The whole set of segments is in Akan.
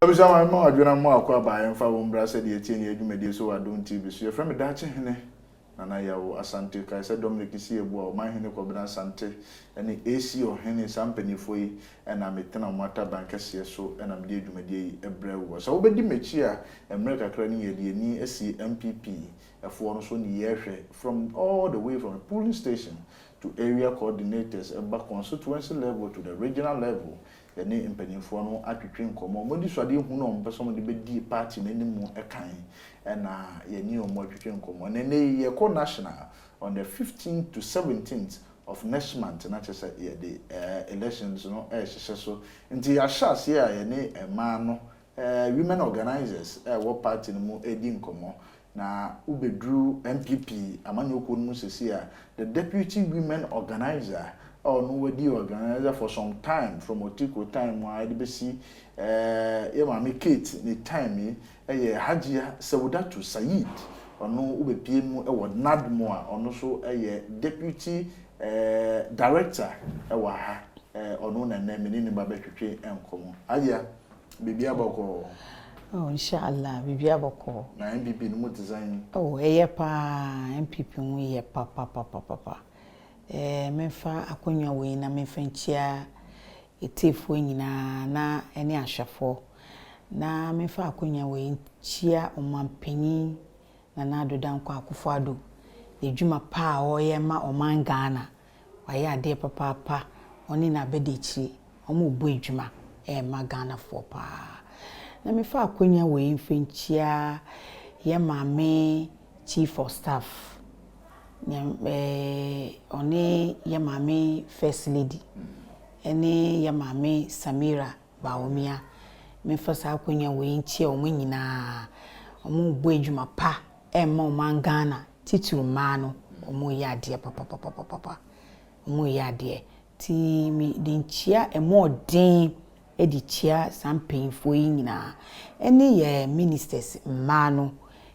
Abisama ma adwena mo akwa ba emfa wo mbra se de etie ne adwumade so Adom TV so ye frame Daakyehene nana yawo Asante kai se Dominic si ebu a ma hene ko bena Asante ene AC ohene sampanifo yi na metena mwata bankese so na mde adwumade yi ebre wo so wo bedi mechi a emre kakra ni ye de ni asi MPP efo no so ni yehwe from all the way from the polling station to area coordinators eba constituency level to the regional level. Yene mpanimfo no atwetwe nkomo modi swade hu no mpeso mo de bedi party nanimu ekan na yene omo atwetwe nkomo nene ye national on the 15th to 17th of next month na chese ye the elections no hye so nti ya shase ya yene ema no women organizers wo party no mu edi nkomo na ubedru MPP amanyoko no sesi ya the deputy women organizer no wedi organizer for some time from Otiko time why the besi ye ma me Kate ni time ye Hajia Sawudatu Saeed ono ubepie mu e wo nadmo a ono so ye deputy director e wa ha ono na na me ni ba betwetwe enkomo Hajia bibi aboko inshallah bibi aboko na MPP no design eye pa MPP mu ye papa mefa akonwa we na mefa nchia etefo nyina na ene ahwefo na mefa akonwa we nchia omampanyi na nadoda nkwa akufado edwuma pa oye ma oman Ghana waye ade papa oni na bedechi omo bo edwuma ma Ghana fo pa na mefa akonwa we mfa nchia ye mame chief of staff oni ya mami first lady eni ya mami Samira Baomia me fasa akonya we nchie o nyina omo bo edwuma pa ma o Ghana tituru ma no omo ya de papa omo ya de ti mi de nchia emo den edi chia sampenfo yi nyina eni ye ministers ma no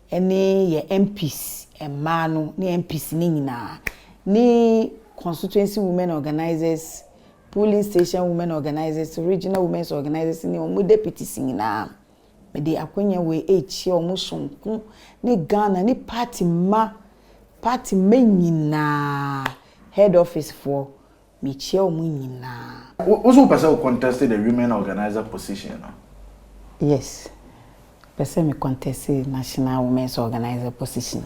eni ye MPs emano ni MPs ni nyina ni constituency women organizers polling station women organizers regional women's organizers ni omo deputies nyina me de akonya we echi omo sonko ni Ghana ni party nyina head office for mi chia omo nyina also person contested the women organizer position no? Yes. Person me contest national women's organizer position.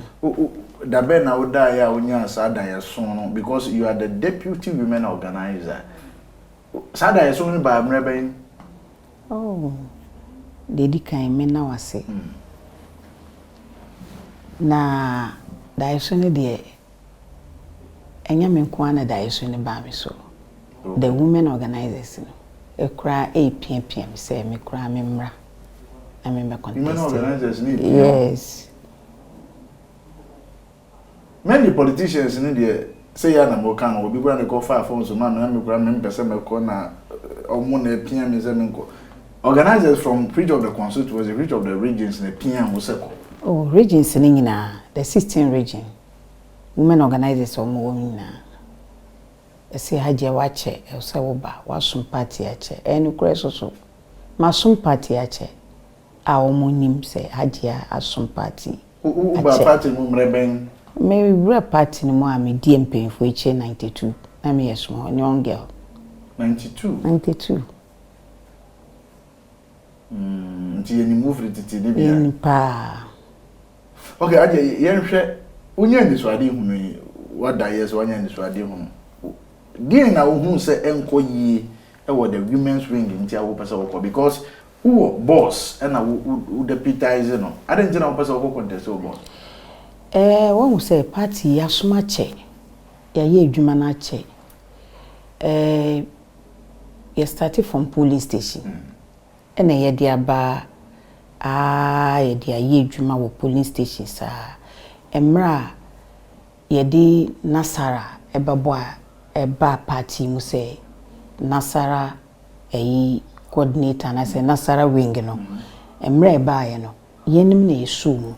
Da be na oda ya onya sada ya so no because you are the deputy women organizer. Sada ya so ni ba mrebe. Dedi kan me na wase. Na da yeso ni de enya me nko na da yeso ni ba me so. The women organizers no. Ekra APM say me kra me mra. I remember contesting. Yes. Many politicians in India say ya na mo kan obi bra na go far phone so man na me kura me pese me ko na omo na PM is me ko. Organizers from each of the constituencies, each of the regions na PM wo se ko. Regions ni nyina, the 16 region. Women organizers omo nyina. Ese Hajia wache, e se wo ba, wa sum party ache. Enu kure so. Ma sum party ache. Nim say Hajia Asum party. Uba party mreben. Me bra party no mo me DMP for each 92. Na me small young girl. 92. Nti ye ni move titi ni bia. Ni pa. Okay, Hajia yenhwe unya ndi so ade hunu wada yes wanya ndi so ade hunu. Di na wo hu se enko yi e wo the women's wing nti awo pesa wo because who boss and who deputize no I didn't know person who contest boss when we say party yasuma che ya ye adwuma na che you started from polling station and ye dia ba ye dia ye adwuma wo polling station sa emra ye di Nasara ebabo eba party mu say Nasara coordinator na say Nasara wing no emre ba ye no yenim na yesu mu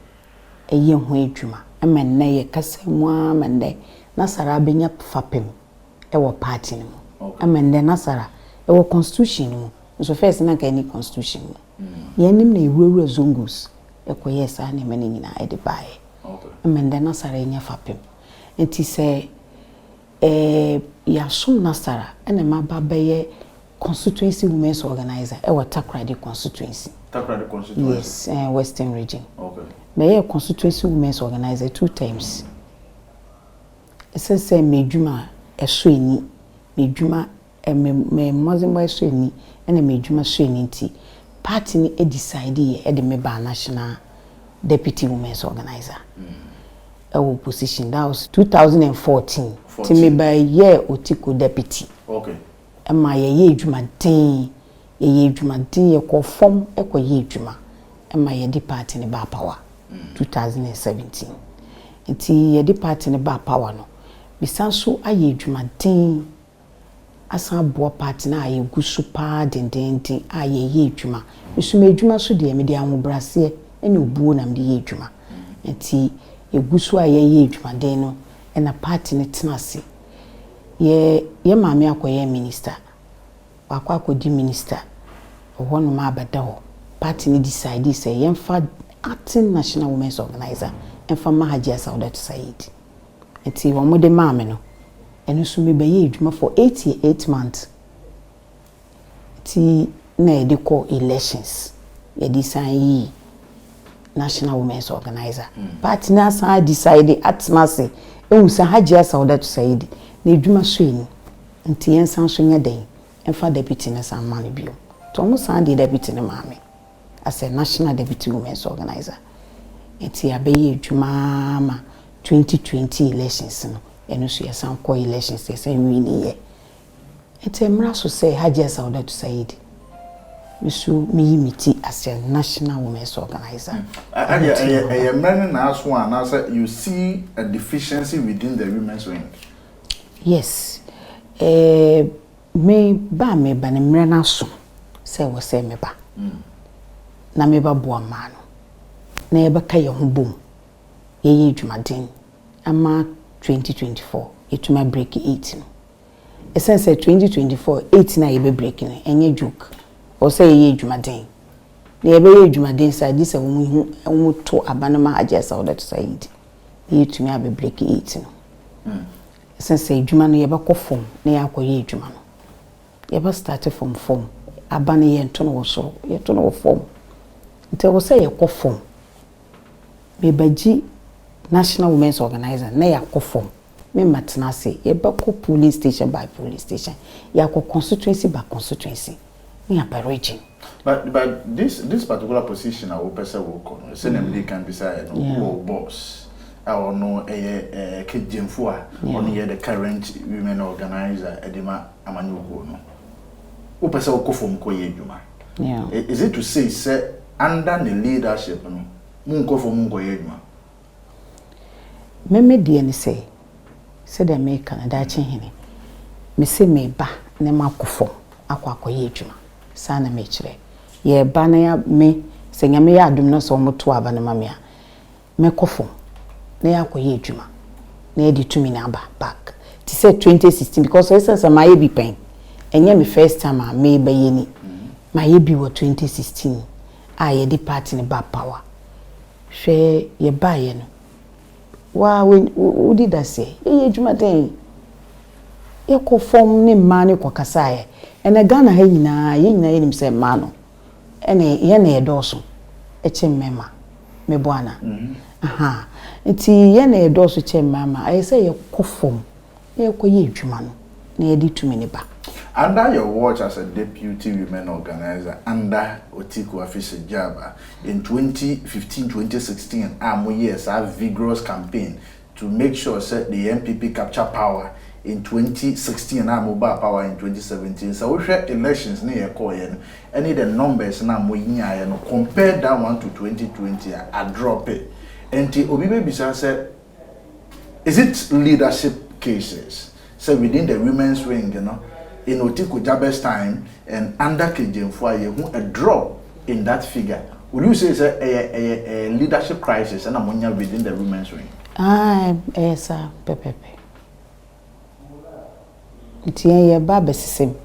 eye ho adwuma amenne ye kasemu amenne Nasara benya fapem e wo party no amenne Nasara e wo constitution no so first na ka any constitution yenim na ewurawura zongos ekoye sa na me nyina e de bae okay amenda na sara nya fapem enti se ya som na sara ena ma babaye constituency women's organizer e wa Takoradi constituency yes western region okay me constituency women's organizer 2 times say medjuma ehsoeni medjuma me mozimbo ehsoeni ena medjuma ehsoeni nti party ni decide ye de me ba national deputy women's organizer position that was 2014 ti me ba ye otiko deputy okay ema ye edwumaden ye ko form ekọ ye edwuma ema ye di party ni ba power 2017 nti ye di party ni ba power no bisanso aye edwumaden asan bo party na aye gusu pa dendenten aye ye edwuma misuma edwuma so de me de ahobrase ene obuo na me de ye edwuma nti egusu aye ye edwumaden no ena party ni tenase ye maame akoye minister akodi minister ohono ma abada ho party ni decide say yemfa acting national women's organizer emfa Hajia Sawudatu Saeed enti wo mode maame no eno so me baye edwuma for 88 months ti na ediko elections ye decide national women's organizer party na sa decide atmase enwusa Hajia Sawudatu Saeed na edwuma so eni nti yensan so nya den emfa deputy na san man bio to mo san de deputy na maame as a national deputy women's organizer enti abaye edwuma ma 2020 elections no eno so yesan ko elections yesan win ye enti emra so say Hajia Sawudatu Saeed misu miyimiti as a national women's organizer na aso ana say you see a deficiency within the women's wing. Yes. Me ba ne mre na so se wo se me ba na me ba bo ama no na ye beka ye ho bom ye edwumaden ama 2024 etuma break 8 no essence 2024 8 na ye be break no enye joke o se ye edwumaden na ye be ye edwumaden sa di se wo to abanama Hajia Sawudatu Saeed ye etuma be break 8 no essence edwuma no ye be kofom na ye akoye edwuma no ye start from form abane ye nto no so ye to no form nti wo say ye ko form me baji national women's organizer na ya ko form me matena say ye ba ko police station by police station ya ko constituency by constituency me ya region but this particular position I will person will come say them can be say no boss or no kejemfo a on ye the current women organizer edema amanyugo no upese okofom koye edwuma yeah is it to say under the leadership no munkofom koye edwuma meme die ne say the make na Daakyehene me say me ba ne makofom akoye edwuma sa na me kire ye ba na ya me se nyame ya adom no so moto aba na mame a me kofom na ya akoye edwuma na edi tumi na aba back ti say 2016 because so say my be pen enye me first time a me baye ni my be wo 2016 a ye di party ni ba power hwe ye baye no wa we did that say ye edwuma den ye ko form ni ma ni ko kasa ye ene Ghana ha nyina ye nim say ma no ene ye na ye doso eche mmema me boana aha nti ye na ye doso che mmema aye say ye ko form ye ko ye edwuma no na ye di tumi ni ba. Under your watch as a deputy women organizer under Otiko official job in 2015-2016, years a vigorous campaign to make sure that the MPP capture power in 2016 and mobile power in 2017. So we share elections near Koyen. Any the numbers now compare that one to 2020 I drop it. And the Obibe Bisa said, is it leadership cases? So within the women's wing, in Otiko Jabez time and under Kejemfo, a drop in that figure. Would you say it's a leadership crisis and ammonia within the women's wing? Yes, sir. Pepepe. It's a baba system.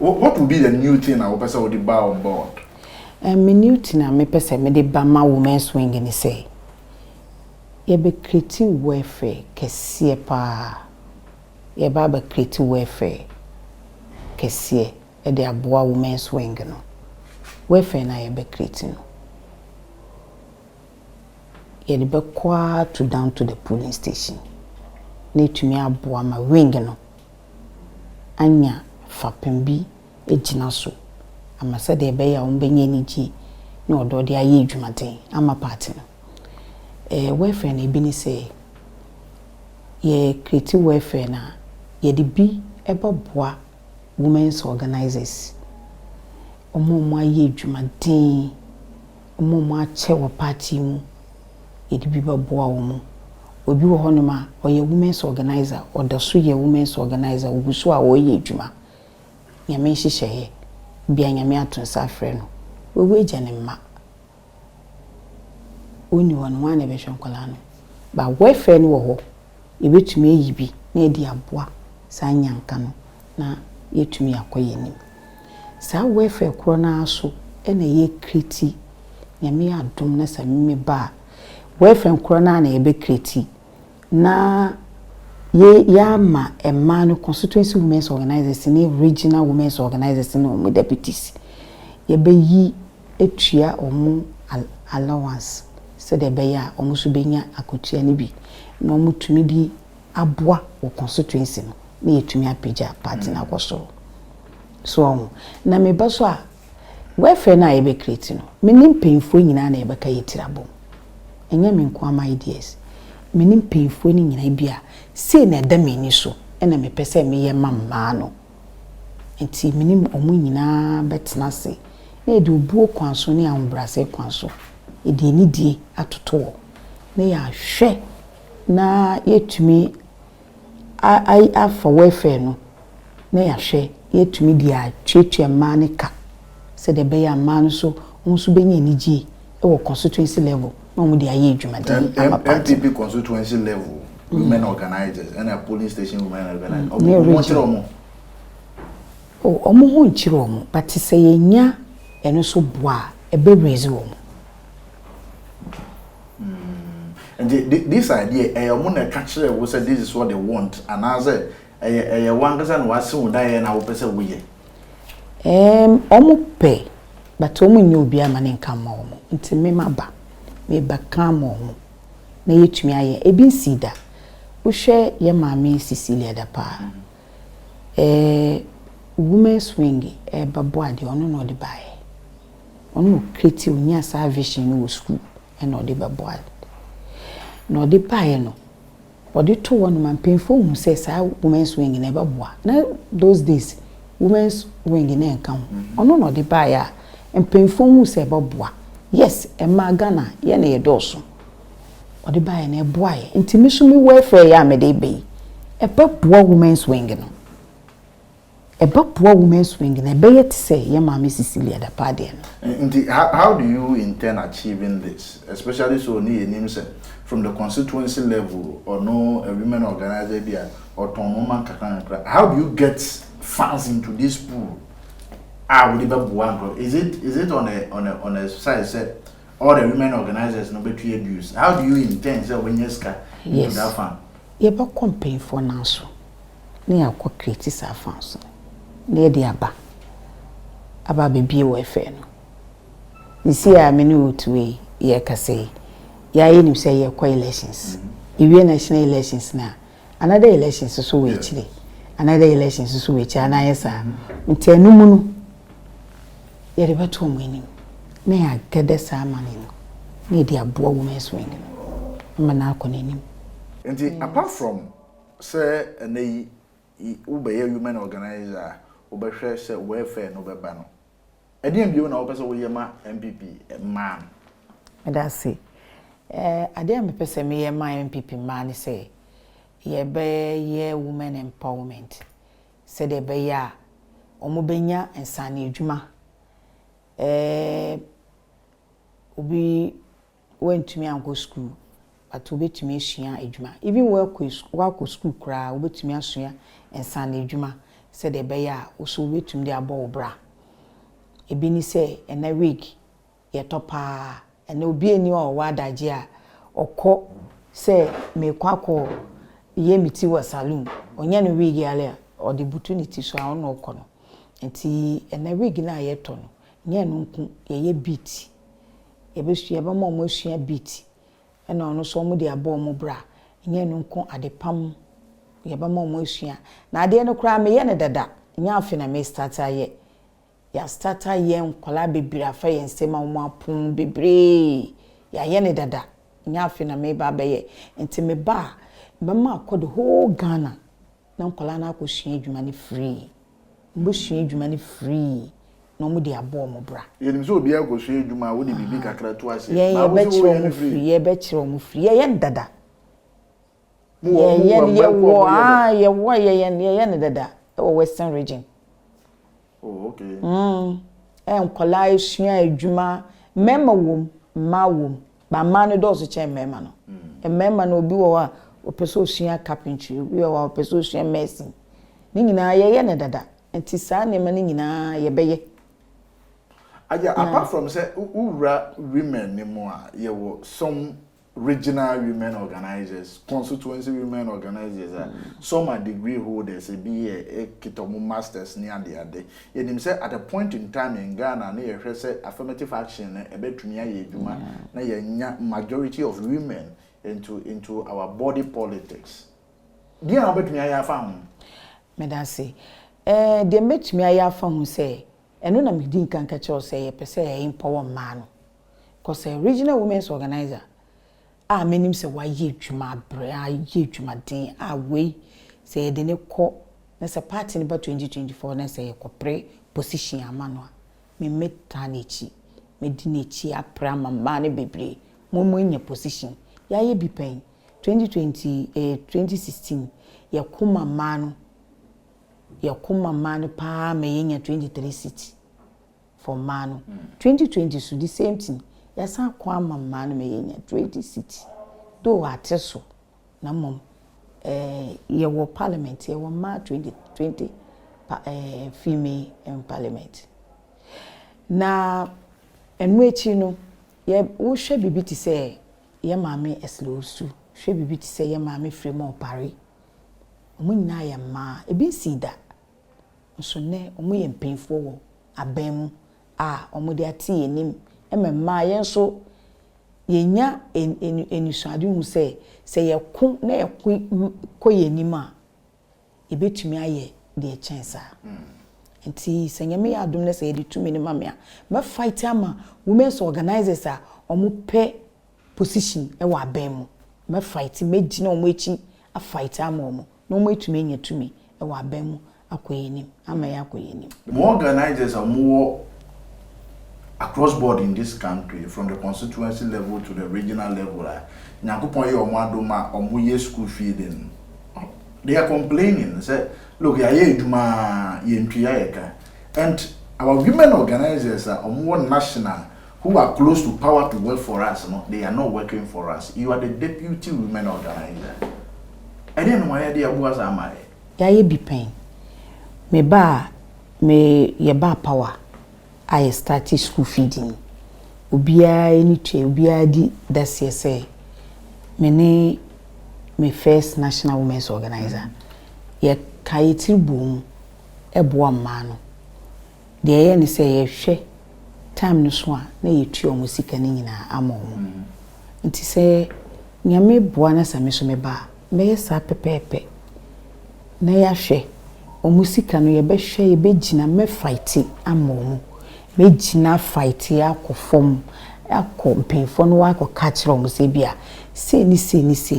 What would be the new thing I person would buy on board? Me new thing I me person me the bama women swing ni say. Ye be creating welfare kesiye pa. Ye ba be creating welfare kesiye e de aboa women swing no. Welfare na ye be creating no. Ye de be kwa to down to the polling station. Ne tumi aboa ma wing no. Anya fapembi ejina so. Ama se de be ya ombenye ni ji na odo de aye adwumaden ama party no. Welfare na ebi ni say ye create welfare na ye de bi eboboa women's organizers omo aye adwumaden omo ache wo party mu ye de bi beboa wo mu obi wo honoma oye women's organizer odaso ye women's organizer oguso a wo ye adwuma nyame nhihye bia nyame atonsa afre no we gya ne ma oni wan na be hwenkola no ba welfare ni wo ho ebetumi eyibi na edi aboa sa nyanka no na yetumi akoye nim sa welfare kro na aso na ye kriti nyame adom na sa me ba welfare kro na ebe kriti na ye yama ema no constituency women's organizers ni regional women's organizers no mo deputies ye be yi etua omo allowance se de be ya omo so benya akotua ni bi na omo tumi di aboa wo constituency no na yetumi apagya party na kwosoro so na me ba so a welfare na ye be create no me nim painfo nyina na ye be ka yetirabo enye me nko ama ideas me nim painfo ni nyina bia sei na da meni so na me pese me ye mamma no enti me nim omo nyina betena se na e de obuo kwanso ne ahombrase kwanso e de ni die atoto na ya hwe na yetumi afa welfare no na ya hwe yetumi dia twetwe ma ne ka se de be ya ma no so nso benya ni gie e wo constituency level na mo de aye adwumaden MPP constituency level women organizers and a polling station women organizers omo ho nchire omo but say yenya eno so boa e be raise omo and this idea omo na catch we say this is what they want and as one person was so die na wo pese wo ye omo pe but omo nyi obi amane nka ma omo nti me maba me ba kan mo omo na yetumi aye ebi sida uhwe ye maame Cecilia da pa women swing babo ade ono no de bae ono create onya sa vision no school and ode babo ade no de bae no ode to one man painful hu say sa women swing na babo na those days women swing na enka ono no de bae a painful hu say babo yes e ma Ghana ye na ye doso ode bae na eboae nti misumi welfare ya me de be e babo women swing no poor women swing na be yet say ye mama Cecilia da pade no. How do you intend achieving this, especially so ni enim say from the constituency level or no a women organizer there or tonoman kakran? How do you get funds into this pool? Is it on a side say all the women organizers no be abuse? How do you intend say when you ska into that fund? Ye ba campaign for now so na ya ko create sa funds na de aba bebie welfare no nisi a me no tuwe ye kase ya ye nim say ye kwa elections iwie national elections na another elections so we chire another elections so we chire na yesa ntanu mu no ye de beto mu enim na ya gede sa amane no na de aboa women swing no ma na akọ n'enim nti apart from say na ubeye women organizer obehwe say welfare no beba no edem bio na opese wo yema MPP man that's it adem pese me yema MPP man say ye be ye women empowerment say de be ya omobenya ensane adwuma obi went to me and go school but obetumi asua adwuma even work school kra obetumi asua ensane adwuma said the bear also wait to the abo bra. A bini say, and a wig, yet topa, and no be any or wada or co say, me quaco, ye miti was saloon, or yan wig yalia, or the opportunity so I no corner. And tea, and a wig na yet ton, yan ye beat. Ye best ye ever more motion beat, and on so mo de abo mo bra, yan unco at the pam. Yaba mo motion na ade no kra me ye ne dada nya afi na me starter ye ya starter ye nkola bebira fa ye nsema mo apon bebre ya ye ne dada nya afi na me ba be ye enti me ba ma akọ whole Ghana na nkola na akosua adwuma ne free mbo sua adwuma ne free no mo de abo mo bra ye nim so obi akosua adwuma wo de bibi kakra to ase ye be chiro mo free ye be chiro mo free ye ne dada ye dada Western region. Oh, okay. Nkola esua adwuma mema wom ma wom ba ma no do so che mema no. Mema no obi wo a opeso osua carpentry, obi wo a opeso osua medicine. Ni nyina ye ne dada. Enti saa ne ma ni nyina ye beye. Aja apart from say ura women ni mo a ye wo some regional women organizers, constituency women organizers, some are degree holders, a BA, Kitomu masters near the other. Yet him say at a point in time in Ghana, near say affirmative action, a bit na majority of women into our body politics. Do you know about me? I found. Medasi, they met me. I found say, and when I'm doing can catch or say, per se, empower man, cause a regional women's organizer. Menim se wa ye dwuma bra ye dwuma den we se de ne kɔ na se party ne ba 2024 na se ye kɔpre position amano me meta na echi me di na echi apra mama ne bebre mo nya position ya ye bi pen 2016 ye kuma mano pa me nya 23 seats for mano 2020 so the same thing. Yes, I come man me in 20 seats. Do ateso na mom ye wo parliament ye wo ma 2020 female in parliament. Na enwechi no ye wo hwe bibi ti say ye maame eslosu hwe bibi ti say ye maame frame opare omo nyina ye ma ebi sida nso ne omo ye mpemfo wo abemu omo de ati enim emma yenso yenya enisuade hu se ye ko na ye ko yenima ebetumi aye de chance enti senyame ya adom na se ye de tumi ne mamia ma fight ama women's organizers omo pe position e wa abemu ma fight megina omo echi a fight ama omo na omo etumi enya tumi e wa abemu akoyenim ama ya akoyenim more organizers are more across board in this country, from the constituency level to the regional level. Nyakupon ye omadoma omuye school feeding. They are complaining. Say, look, ye juma ye ntuyayeka. And our women organizers are more national who are close to power to work for us. No, they are not working for us. You are the deputy women organizer. I didn't know why they was am I. Ya ye bi pen. Me ye ba power. I started school feeding. Ubia any tray, ubia di that's say. Me first national women's organizer. Ye kaiti boom eboa mano. De ye ni say ye hwe time no so a na ye tu omo sika ni nyina ama omo. Nti say nyame boa na sa me so me ba. Me ye sa pepepe. Na ya hwe omo sika no ye be hwe ye be gina me fight ama omo. Mejina fight ya kofom akọ mpemfo no wa akọ catch rom se bia se ni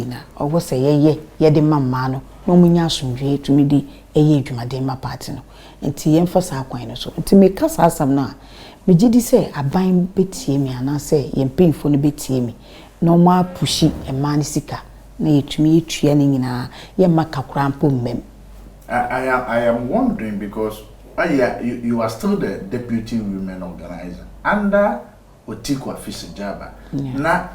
na owo se ye de mama no no munya asomdwe tumi di eye adwumaden ma party no enti ye mfa akwan no so enti me kasa asam na me gidi se aban betie mi ana se ye mpemfo no betie mi no ma pushi e man sika na yetumi etua ni nyina ye makakura mpo mmem. I am wondering because you are still the deputy women organizer under Otikwa Fisijaba. Yeah. Na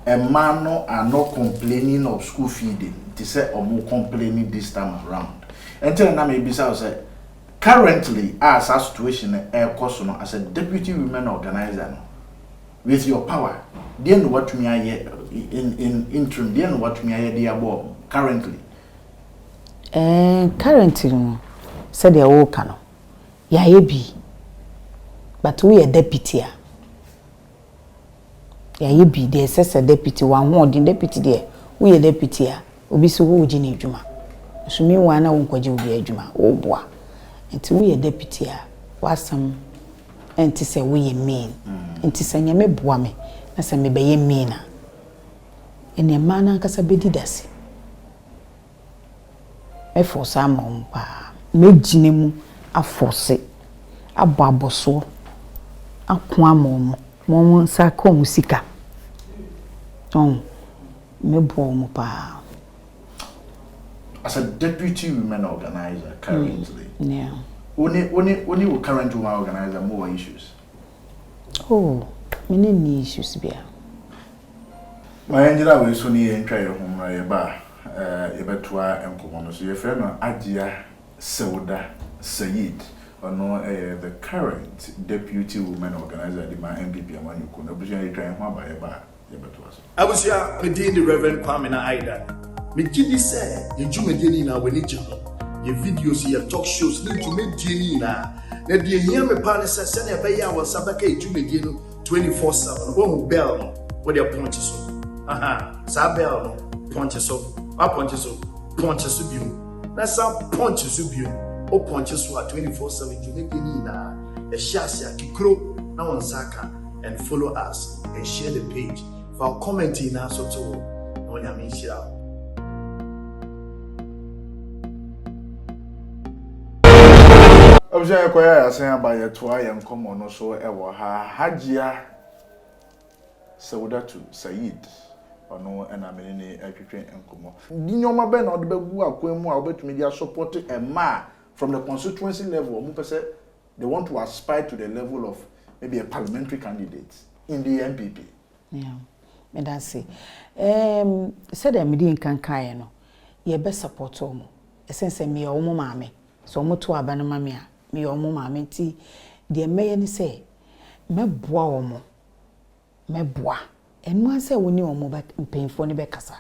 a man are not complaining of school feeding. They say or more complaining this time around. And tell na maybe say currently as a situation as a deputy women organizer with your power, then what me I in interim, then what me I the above currently. Currently, said the old cano. Ya be, but we a deputy. Ya be the assessor deputy one more the deputy there. We a deputy. Obi so wo gini adwuma. So me wana wo nkwaje obi adwuma. Wo boa. Enti we a deputy wasam enti se we mean. Enti se nyame boa me. Na se me beye mean a. Ene mana nkasa bedi dase. Me force amom pa. Me gine mu aforce. Abo aboso. Akwa amom. Mo nsa ka musika. Me boa mo pa. As a deputy women organizer currently. Yeah. Only current women organizer more issues. Oh, many issues be. My angel will soon enter your home eba enkomo so your friend Hajia Sawudatu Saeed the current deputy women organizer the MPP amanyuko na busia try ho aba eba yebeto aso. Abusia pedin the Reverend Kwame na Aida. Me gidi say ye dwumedie na wani gye ye videos ye talk shows ni dwumedie na de hia me pa ne se na be ya won sabaka ye dwumedie no 24/7 wo bell no wo de ponche so sa bell no ponche so ponche so biu na sa ponche so biu o ponche so 24/7 dwumedie na e shasia kikro na won saka and follow us and share the page for commenting na so to no nyame shira. Obja koya asen abaye to ayem komo no so ewo ha Hajia Sawudatu Saeed ono ena menene atwetwe enkomo di nyoma be na ode bagu akwemu a obetumi dia support from the constituency level mu pese they want to aspire to the level of maybe a parliamentary candidate in the MPP. Yeah, me that say said me di nkankan no ye be support omo esense me omo maame so omo to aba no maame a me omo maame ti de meye ni say meboa omo meboa enu an say woni omo ba mpemfo ni be kasa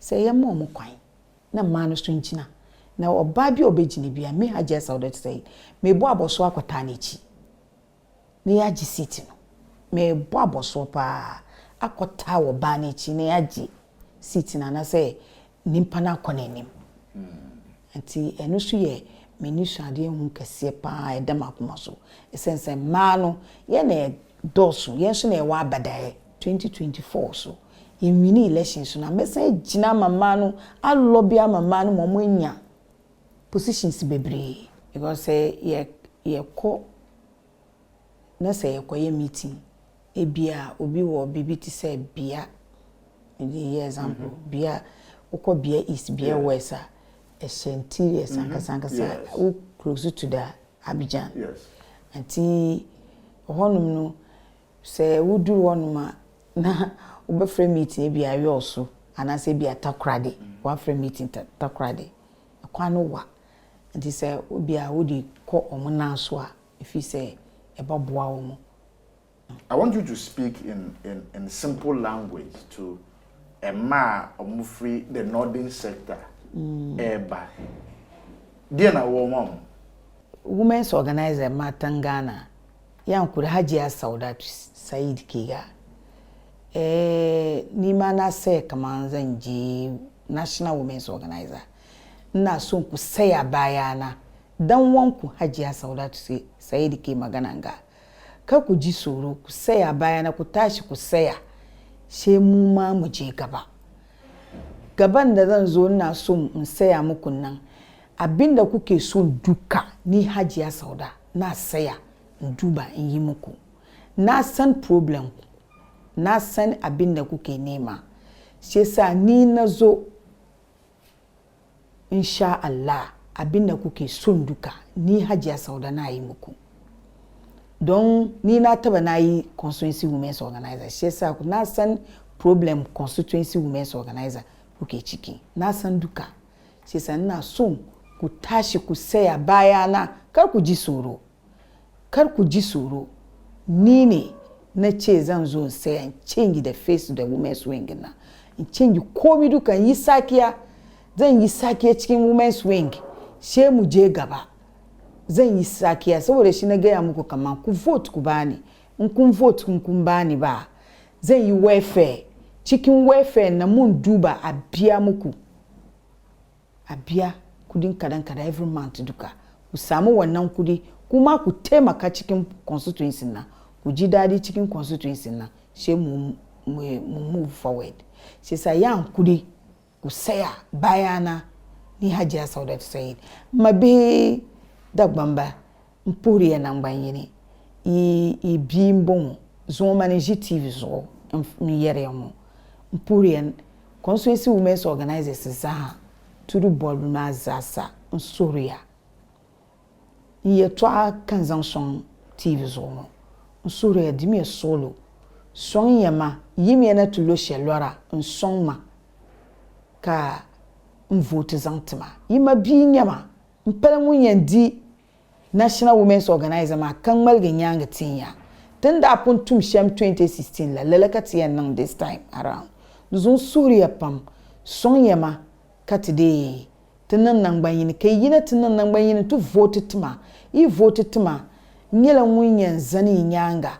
say ye ma omo kwan na ma no so nchina na oba bi obegini bia me Hajia Sawudatu Saeed me bo aboso akota na echi ne ya gi city no me bo aboso pa akota wo ba na echi ne ya gi city na say nimpa na akona enim anti enu so ye me ni suade hu kese pa edam akoma so esense ma no ye na dosu ye so na e wa abadae 2024 so ye wini election so na mesa gina mama no alobby mama no mo anya positions bebre because say ye ko na say ye ko ye meeting ebia obi wo bibi ti say bia the example bia ukọ bia east bia west Asante sankasa who close to the Abidjan. Yes. Anti honum no say wo duru honum na wo be frame meeting bia awe oso ana say bia takrade wa frame meeting takrade akwa no wa anti say bia wo di ko omo na so a if you say e ba boa omo. I want you to speak in simple language to a ma free the northern sector. Eba. Dia na wo mom. Women's organizer Matangana. Yankuri Hajia Sawudatu Saeed Kiga. Ni mana se kamanza nji National Women's Organizer. Na sunku seya bayana. Dan wanku Hajia Sawudatu Saeed Ki magananga. Ka ku ji soro ku seya bayana ku tashi ku seya. She mu ma mu je gaba. Gaban da zan zo ina so in saya muku nan abinda kuke so duka ni Hajia Sawuda na saya in duba in yi muku na san problem na san abinda kuke nema shi yasa ni nazo insha Allah abinda kuke so duka ni Hajia Sawuda na yi muku don ni na taba na yi constituency women's organizer shi yasa na san problem constituency women's organizer kuke ciki na san duka sai san na so ku tashi ku saya bayana kar ku ji tsoro ni ne na ce zan zo sai in change the face of the women's wing na in change komai dukan yi sakiya zan yi sakiya cikin women's wing she mu je gaba zan yi sakiya saboda shi na gaya muku kaman ku vote ku bani in kun vote kun bani ba zan yi welfare cikin welfare na mun duba a biya muku a biya kudin kadan every month duka ku samu wannan kudi kuma ku taimaka cikin constituency na ku ji dadi cikin constituency na she mu move forward she say yan kudi ku saya bayana ni Hajia Sawudatu Saeed mabe dagbamba mpuri ya nambanyini i bimbon zo manage TV zo miyere mu mpuri ya constituency women's organizers za tudu board ma zasa nsoria ye twa kanzan son TV zo no nsoria dimi solo son yema yimi na tulo shelora nson ma ka mvote zantma yima bi nyama mpela munyan di National Women's Organizer ma kan malga nyanga tinya tunda apun tum sham 2016 la lalaka tiyan nan this time around zun suriya pam son yema katide tunan nan banyin kai yina tunan nan banyin tu vote tuma I vote tuma nyela munyan zani nyanga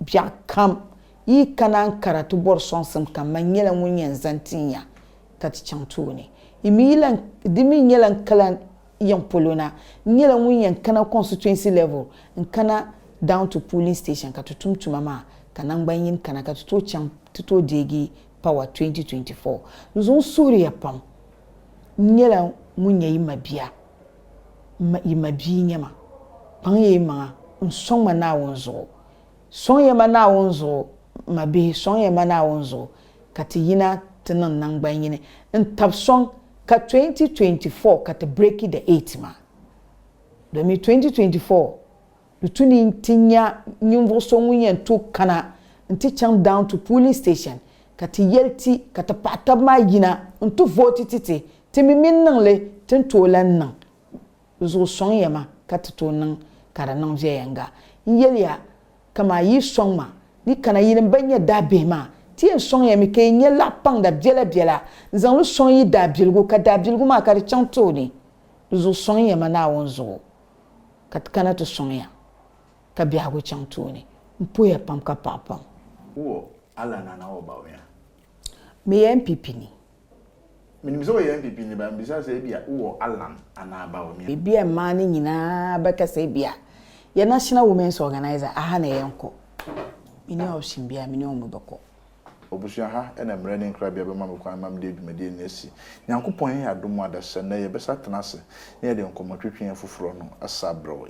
bya kam I kanan karatu bor sonsam kam nyela munyan zantinya kat chantuni imilan dimi nyela kalan yang polona nyela munyan kana constituency level kana down to polling station katutum mama kana ngbanyin kana katuto cham tuto degi power 2024 nuzon suriya pam nyela munya imabia imabi nyama panye ma nsonma na wonzo sonye ma na wonzo mabe sonye ma na wonzo katiyina tenan nangbanyin ntabson ka 2024 ka te break the 8 ma domi 2024 lutuni tinya nyumvo so munyen to kana nti cham down to polling station ka te yelti ka te pata ma yina ntu vote titi timi minnan le tento lan nan zo son yema ka te to nan kara nan vyenga yelia kama yi son ma ni kana yin banya dabe ma tien son yemi ke nye lapang da biela nzan lu son yi da bilgu ka da bilgu ma ka chanto ni zo son yema na wonzo ka kana to son ya ka biya go chanto ni mpo ya pam ka papa wo ala na oba ya me MPP ni minimizo ye MPP ni ba mbisa se bia wo alan ana ba o mi bia ma ni nyina ba ka se bia ya National Women's Organizer aha na yenko mini option bia mini o mubako obusia ha ena mre ne nkra bia be ma mekwan mam de dwumade nesi nyankopon ya adom adasa na ye besa tenase na ye de nkomotwetwe afoforo no asabro